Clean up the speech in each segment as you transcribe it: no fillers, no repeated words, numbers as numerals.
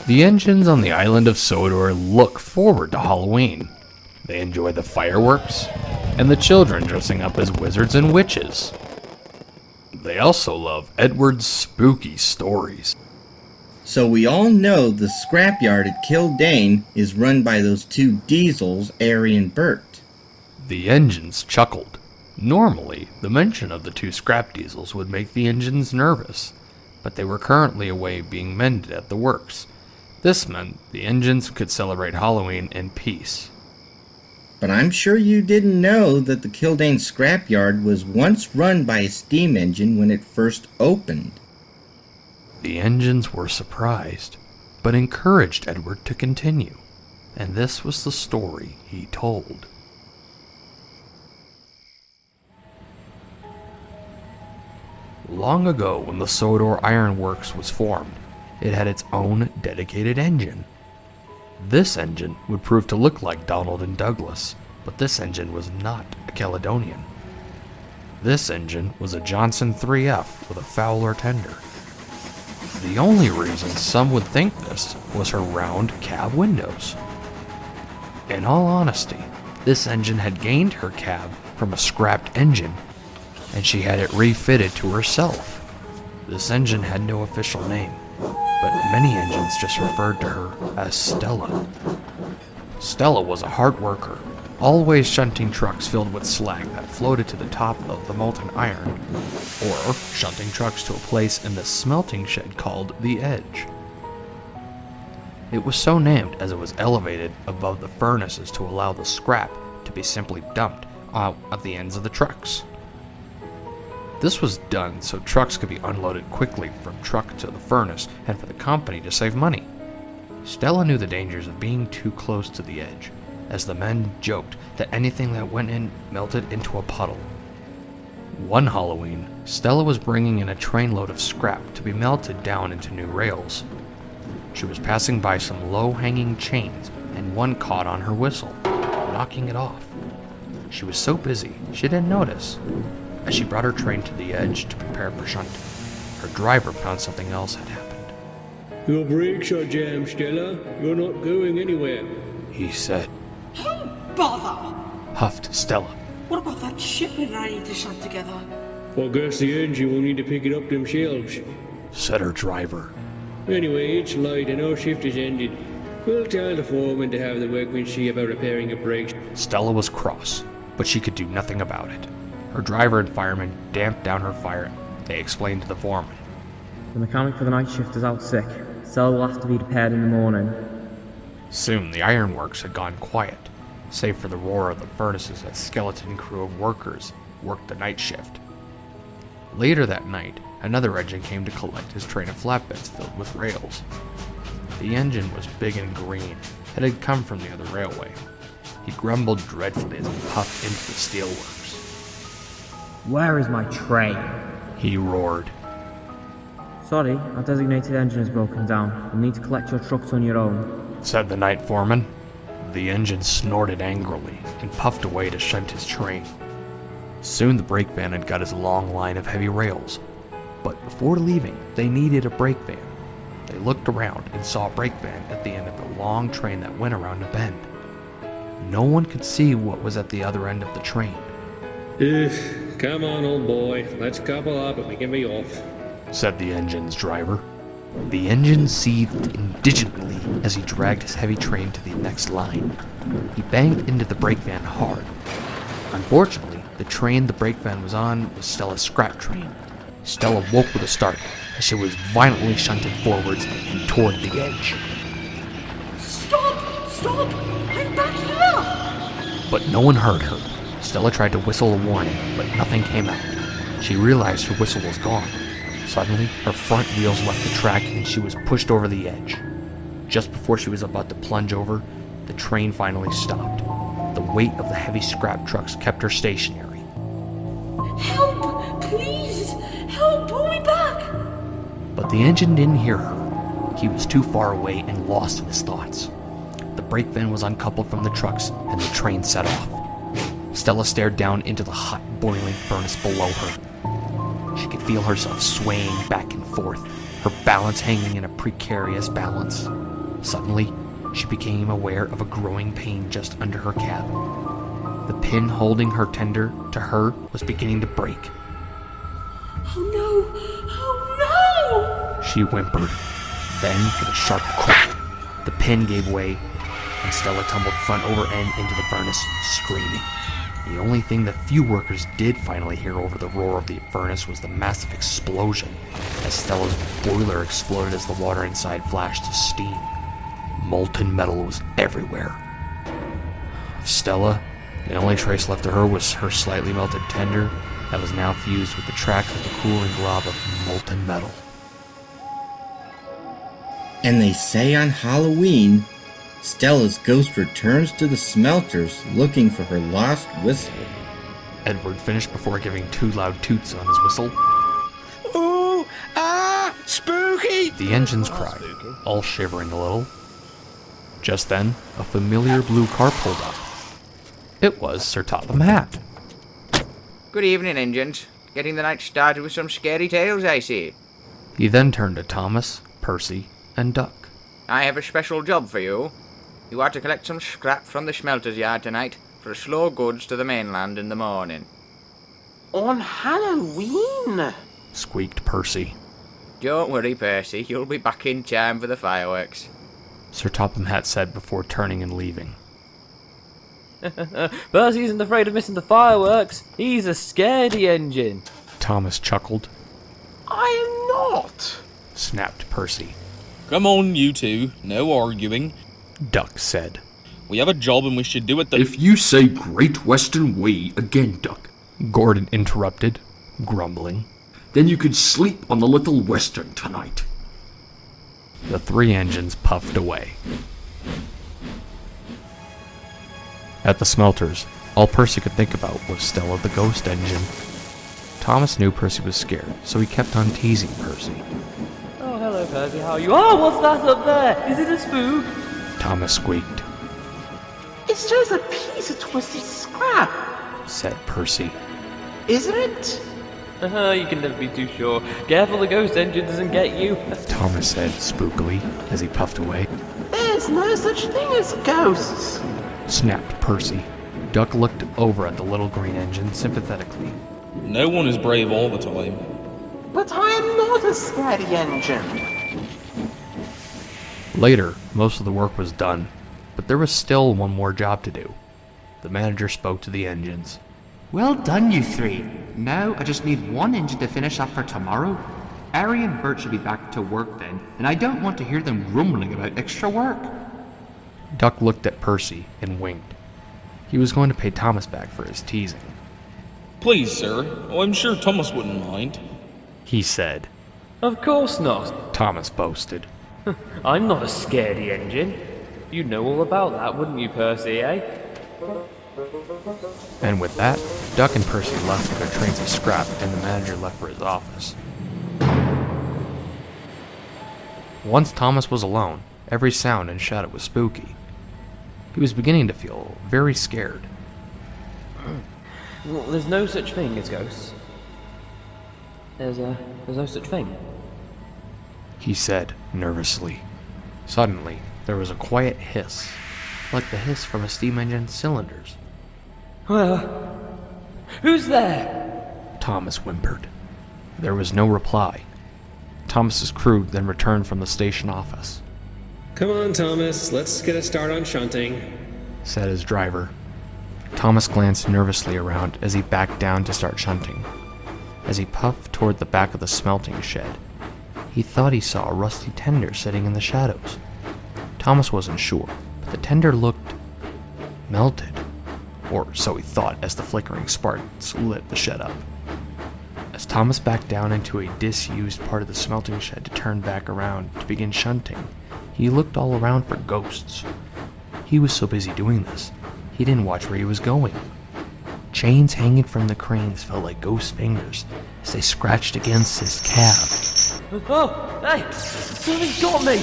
The engines on the island of Sodor look forward to Halloween. They enjoy the fireworks and the children dressing up as wizards and witches. They also love Edward's spooky stories. So we all know the scrapyard at Kildane is run by those two diesels, Ari and Bert. The engines chuckled. Normally, the mention of the two scrap diesels would make the engines nervous, but they were currently away being mended at the works. This meant the engines could celebrate Halloween in peace. But I'm sure you didn't know that the Kildane scrapyard was once run by a steam engine when it first opened. The engines were surprised, but encouraged Edward to continue, and this was the story he told. Long ago, when the Sodor Iron Works was formed, it had its own dedicated engine. This engine would prove to look like Donald and Douglas, but this engine was not a Caledonian. This engine was a Johnson 3F with a Fowler tender. The only reason some would think this was her round cab windows. In all honesty, this engine had gained her cab from a scrapped engine, and she had it refitted to herself. This engine had no official name, but many engines just referred to her as Stella. Stella was a hard worker, always shunting trucks filled with slag that floated to the top of the molten iron, or shunting trucks to a place in the smelting shed called the Edge. It was so named as it was elevated above the furnaces to allow the scrap to be simply dumped out at the ends of the trucks. This was done so trucks could be unloaded quickly from truck to the furnace and for the company to save money. Stella knew the dangers of being too close to the edge, as the men joked that anything that went in melted into a puddle. One Halloween, Stella was bringing in a trainload of scrap to be melted down into new rails. She was passing by some low-hanging chains, and one caught on her whistle, knocking it off. She was so busy, she didn't notice. As she brought her train to the edge to prepare for shunting, her driver found something else had happened. Your brakes are jammed, Stella. You're not going anywhere, he said. Oh, bother! Huffed Stella. What about that shipment I need to shunt together? I guess the engine will need to pick it up themselves, said her driver. Anyway, it's light and our shift is ended. We'll tell the foreman to have the workmen see about repairing your brakes. Stella was cross, but she could do nothing about it. Her driver and fireman damped down her fire. They explained to the foreman. The mechanic for the night shift is out sick. Stella will have to be repaired in the morning. Soon the ironworks had gone quiet, save for the roar of the furnaces as skeleton crew of workers worked the night shift. Later that night, another engine came to collect his train of flatbeds filled with rails. The engine was big and green. It had come from the other railway. He grumbled dreadfully as he puffed into the steelworks. Where is my train? He roared. Sorry, our designated engine is broken down. You'll need to collect your trucks on your own, said the night foreman. The engine snorted angrily and puffed away to shunt his train. Soon the brake van had got his long line of heavy rails, but before leaving, they needed a brake van. They looked around and saw a brake van at the end of the long train that went around a bend. No one could see what was at the other end of the train. Come on, old boy. Let's couple up and we can be off, said the engine's driver. The engine seethed indigently as he dragged his heavy train to the next line. He banged into the brake van hard. Unfortunately, the train the brake van was on was Stella's scrap train. Stella woke with a start as she was violently shunted forwards and toward the edge. Stop! Stop! I'm back here! But no one heard her. Stella tried to whistle a warning, but nothing came out. She realized her whistle was gone. Suddenly, her front wheels left the track and she was pushed over the edge. Just before she was about to plunge over, the train finally stopped. The weight of the heavy scrap trucks kept her stationary. Help! Please! Help! Pull me back! But the engine didn't hear her. He was too far away and lost in his thoughts. The brake van was uncoupled from the trucks and the train set off. Stella stared down into the hot, boiling furnace below her. She could feel herself swaying back and forth, her balance hanging in a precarious balance. Suddenly, she became aware of a growing pain just under her cab. The pin holding her tender to her was beginning to break. Oh no! Oh no! She whimpered. Then, with a sharp crack, the pin gave way, and Stella tumbled front over end into the furnace, screaming. The only thing the few workers did finally hear over the roar of the furnace was the massive explosion, as Stella's boiler exploded as the water inside flashed to steam. Molten metal was everywhere. Of Stella, the only trace left of her was her slightly melted tender that was now fused with the tracks of the cooling glob of molten metal. And they say on Halloween, Stella's ghost returns to the Smelters looking for her lost whistle. Edward finished before giving 2 loud toots on his whistle. Ooh! Ah! Spooky! The engines cried, all shivering a little. Just then, a familiar blue car pulled up. It was Sir Topham Hatt. Good evening, engines. Getting the night started with some scary tales, I see. He then turned to Thomas, Percy, and Duck. I have a special job for you. You are to collect some scrap from the smelter's yard tonight for slow goods to the mainland in the morning. On Halloween? Squeaked Percy. Don't worry, Percy. You'll be back in time for the fireworks. Sir Topham Hatt said before turning and leaving. Percy isn't afraid of missing the fireworks. He's a scaredy engine. Thomas chuckled. I am not. Snapped Percy. Come on, you two. No arguing. Duck said. We have a job and we should do it the— If you say Great Western Way again, Duck, Gordon interrupted, grumbling, then you could sleep on the Little Western tonight. The 3 engines puffed away. At the Smelters, all Percy could think about was Stella the ghost engine. Thomas knew Percy was scared, so he kept on teasing Percy. Oh, hello, Percy. How are you? Oh, what's that up there? Is it a spook? Thomas squeaked. It's just a piece of twisted scrap, Said Percy. isn't it? You can never be too sure. Careful the ghost engine doesn't get you. Thomas said spookily as he puffed away. There's no such thing as ghosts. Snapped Percy. Duck looked over at the little green engine sympathetically. No one is brave all the time. But I am not a Scaredy Engine. Later, most of the work was done, but there was still one more job to do. The manager spoke to the engines. Well done, you 3. Now I just need 1 engine to finish up for tomorrow. Ari and Bert should be back to work then, and I don't want to hear them grumbling about extra work. Duck looked at Percy and winked. He was going to pay Thomas back for his teasing. Please, sir. Oh, I'm sure Thomas wouldn't mind. He said. Of course not. Thomas boasted. I'm not a scaredy engine. You'd know all about that, wouldn't you, Percy, eh? And with that, Duck and Percy left with their trains of scrap, and the manager left for his office. Once Thomas was alone, every sound and shadow was spooky. He was beginning to feel very scared. Well, there's no such thing as ghosts. There's no such thing. He said nervously. Suddenly, there was a quiet hiss, like the hiss from a steam engine's cylinders. Who's there? Thomas whimpered. There was no reply. Thomas's crew then returned from the station office. Come on, Thomas, let's get a start on shunting. Said his driver. Thomas glanced nervously around as he backed down to start shunting. As he puffed toward the back of the smelting shed, he thought he saw a rusty tender sitting in the shadows. Thomas wasn't sure, but the tender looked melted, or so he thought as the flickering sparks lit the shed up. As Thomas backed down into a disused part of the smelting shed to turn back around to begin shunting, he looked all around for ghosts. He was so busy doing this, he didn't watch where he was going. Chains hanging from the cranes felt like ghost fingers as they scratched against his cab. Oh, hey! Something's got me!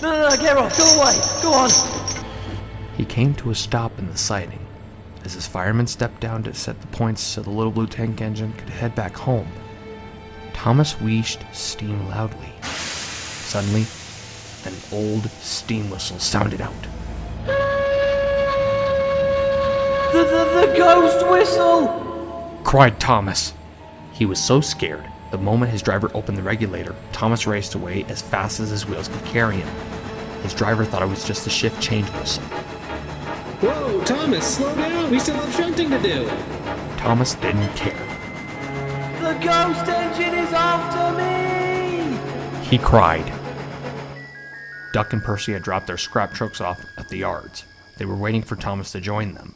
No, get off! Go away! Go on! He came to a stop in the siding. As his fireman stepped down to set the points so the little blue tank engine could head back home, Thomas wheezed steam loudly. Suddenly, and an old steam whistle sounded out. The ghost whistle! Cried Thomas. He was so scared, the moment his driver opened the regulator, Thomas raced away as fast as his wheels could carry him. His driver thought it was just a shift change whistle. Whoa, Thomas, slow down. We still have shunting to do. Thomas didn't care. The ghost engine is after me! He cried. Duck and Percy had dropped their scrap trucks off at the yards. They were waiting for Thomas to join them.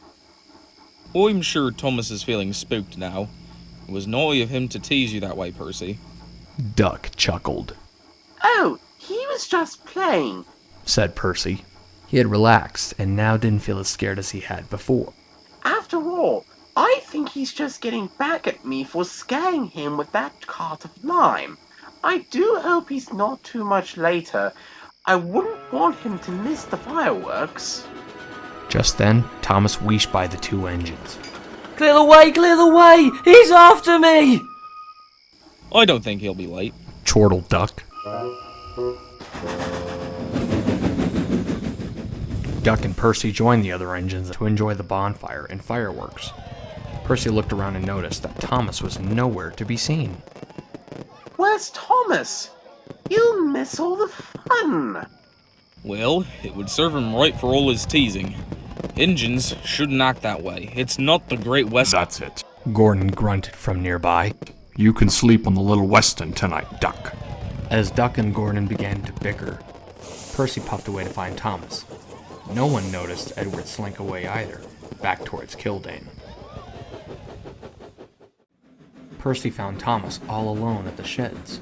I'm sure Thomas is feeling spooked now. It was naughty of him to tease you that way, Percy. Duck chuckled. Oh, he was just playing, said Percy. He had relaxed and now didn't feel as scared as he had before. After all, I think he's just getting back at me for scaring him with that cart of lime. I do hope he's not too much later. I wouldn't want him to miss the fireworks. Just then, Thomas wheeshed by the two engines. Clear the way, clear the way! He's after me! I don't think he'll be late. Chortled Duck. Duck and Percy joined the other engines to enjoy the bonfire and fireworks. Percy looked around and noticed that Thomas was nowhere to be seen. Where's Thomas? He'll miss all the fun. Well, it would serve him right for all his teasing. Engines shouldn't act that way. It's not the Great West. That's it. Gordon grunted from nearby. You can sleep on the Little Weston tonight, Duck. As Duck and Gordon began to bicker, Percy puffed away to find Thomas. No one noticed Edward slink away either, back towards Kildane. Percy found Thomas all alone at the sheds.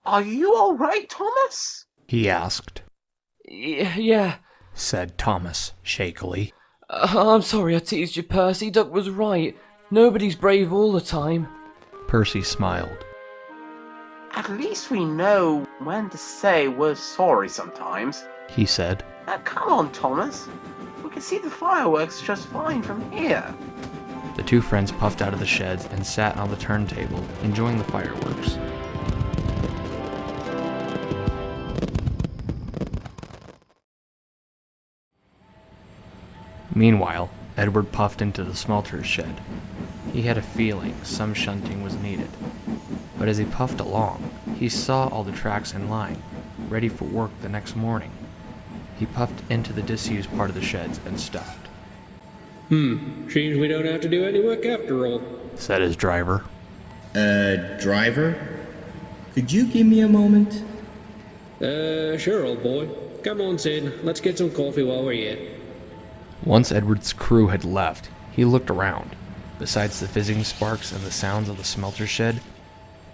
Are you all right, Thomas? He asked. Yeah, said Thomas shakily. I'm sorry I teased you, Percy. Duck was right. Nobody's brave all the time. Percy smiled. At least we know when to say we're sorry sometimes, he said. Now come on, Thomas. We can see the fireworks just fine from here. The two friends puffed out of the sheds and sat on the turntable, enjoying the fireworks. Meanwhile, Edward puffed into the Smelters shed. He had a feeling some shunting was needed. But as he puffed along, he saw all the tracks in line, ready for work the next morning. He puffed into the disused part of the sheds and stopped. Seems we don't have to do any work after all, said his driver. Driver? Could you give me a moment? Sure, old boy. Come on, Sid. Let's get some coffee while we're here. Once Edward's crew had left, he looked around. Besides the fizzing sparks and the sounds of the smelter shed,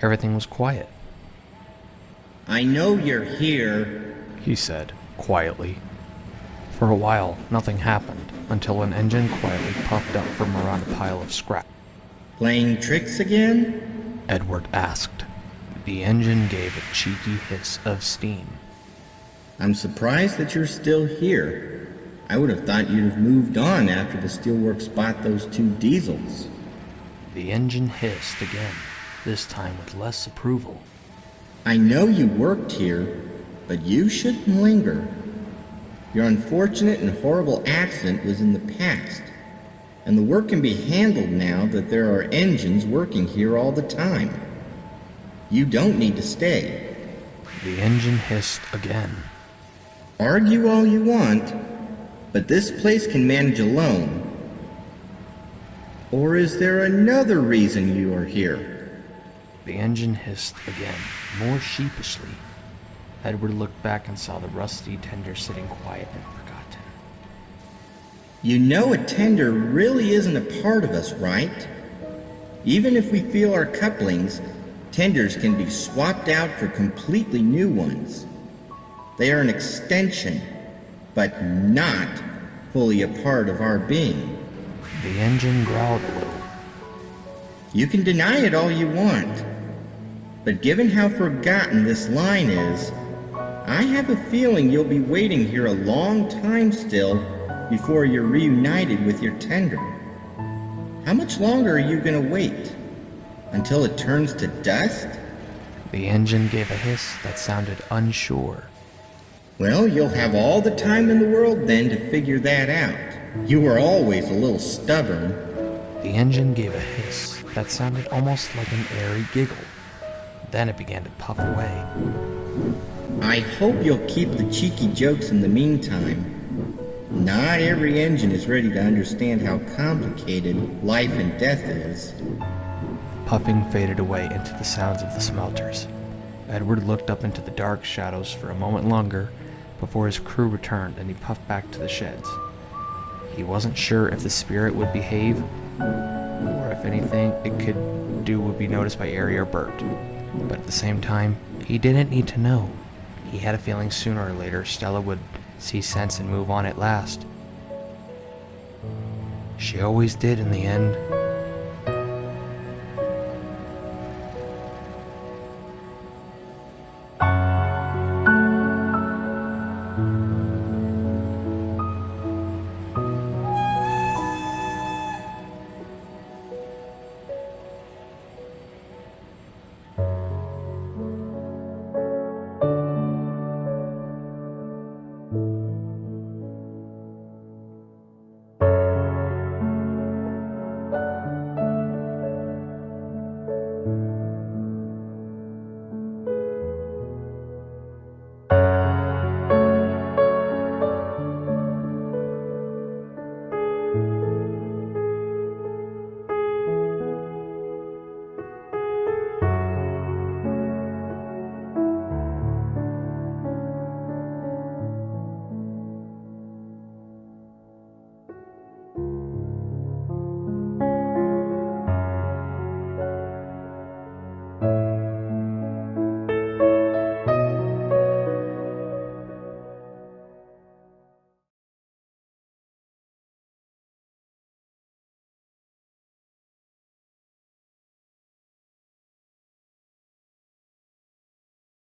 everything was quiet. I know you're here, he said, quietly. For a while, nothing happened, until an engine quietly puffed up from around a pile of scrap. Playing tricks again? Edward asked. The engine gave a cheeky hiss of steam. I'm surprised that you're still here. I would have thought you'd have moved on after the steelworks bought those two diesels. The engine hissed again, this time with less approval. I know you worked here, but you shouldn't linger. Your unfortunate and horrible accident was in the past, and the work can be handled now that there are engines working here all the time. You don't need to stay. The engine hissed again. Argue all you want, but this place can manage alone. Or is there another reason you are here? The engine hissed again, more sheepishly. Edward looked back and saw the rusty tender sitting quiet and forgotten. You know a tender really isn't a part of us, right? Even if we feel our couplings, tenders can be swapped out for completely new ones. They are an extension, but not fully a part of our being. The engine growled a little. You can deny it all you want, but given how forgotten this line is, I have a feeling you'll be waiting here a long time still before you're reunited with your tender. How much longer are you gonna wait? Until it turns to dust? The engine gave a hiss that sounded unsure. Well, you'll have all the time in the world then to figure that out. You were always a little stubborn. The engine gave a hiss that sounded almost like an airy giggle. Then it began to puff away. I hope you'll keep the cheeky jokes in the meantime. Not every engine is ready to understand how complicated life and death is. Puffing faded away into the sounds of the Smelters. Edward looked up into the dark shadows for a moment longer before his crew returned and he puffed back to the sheds. He wasn't sure if the spirit would behave, or if anything it could do would be noticed by Ari or Bert. But at the same time, he didn't need to know. He had a feeling sooner or later Stella would see sense and move on at last. She always did in the end.